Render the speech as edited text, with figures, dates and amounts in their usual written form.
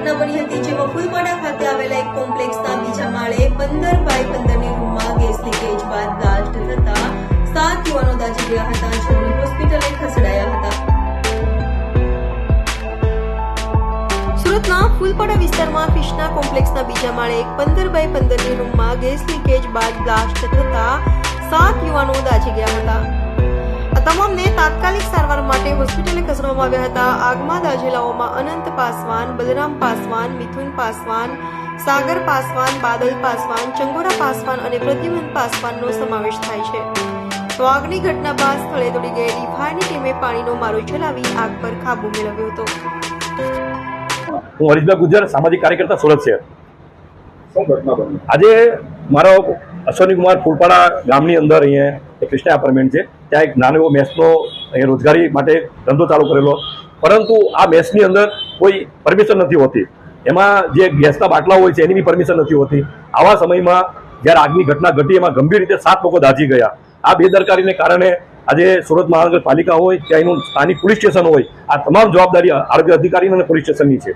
ઘટના બની હતી, જેમાં ફૂલપાડા ખાતે આવેલા એક કોમ્પ્લેક્સના બીજા માળે 15x15ની રૂમમાં ગેસ લીકેજ બાદ બ્લાસ્ટ થતા 7 યુવાનો દાઝી ગયા હતા, જેઓને હોસ્પિટલે ખસેડાયા હતા। સુરતના ફૂલપાડા વિસ્તારમાં ફિશના કોમ્પ્લેક્સના બીજા માળે એક 15x15ની રૂમમાં ગેસ લીકેજ બાદ બ્લાસ્ટ થતા 7 યુવાનો દાઝી ગયા હતા। આ તમામને તાત્કાલિક સારવાર માટે હોસ્પિટલે ખસેડવામાં આવ્યા હતા। આગમાં દાઝેલાઓમાં અનંત પાસવાન, બલરામ પાસવાન, મિથુન પાસવાન, સાગર પાસવાન, બાદલ પાસવાન, ચંગોરા પાસવાન અને પ્રદ્યુમન પાસવાનનો સમાવેશ થાય છે। તો આગની ઘટના બાદ સ્થળે દોડી ગયેલી ફાયરની ટીમે પાણીનો મારો ચલાવી આગ પર કાબુ મેળવ્યો હતો। હું હરીશભાઈ ગુજર, સામાજિક કાર્યકર્તા, સુરત શહેર। આજે મારો અશ્વની કુમાર ફૂલપાડા ગામની અંદર અહીંયા એક ક્રિષ્ના એપાર્ટમેન્ટ છે, ત્યાં એક નાનો એવો મેસનો અહીંયા રોજગારી માટે ધંધો ચાલુ કરેલો, પરંતુ આ મેસની અંદર કોઈ પરમિશન નથી હોતી, એમાં જે ગેસના બાટલા હોય છે એની બી પરમિશન નથી હોતી। આવા સમયમાં જ્યારે આગની ઘટના ઘટી એમાં ગંભીર રીતે 7 લોકો દાઝી ગયા। આ બેદરકારીને કારણે આજે સુરત મહાનગરપાલિકા હોય કે અહીંનું સ્થાનિક પોલીસ સ્ટેશન હોય, આ તમામ જવાબદારી આરોગ્ય અધિકારી અને પોલીસ સ્ટેશનની છે।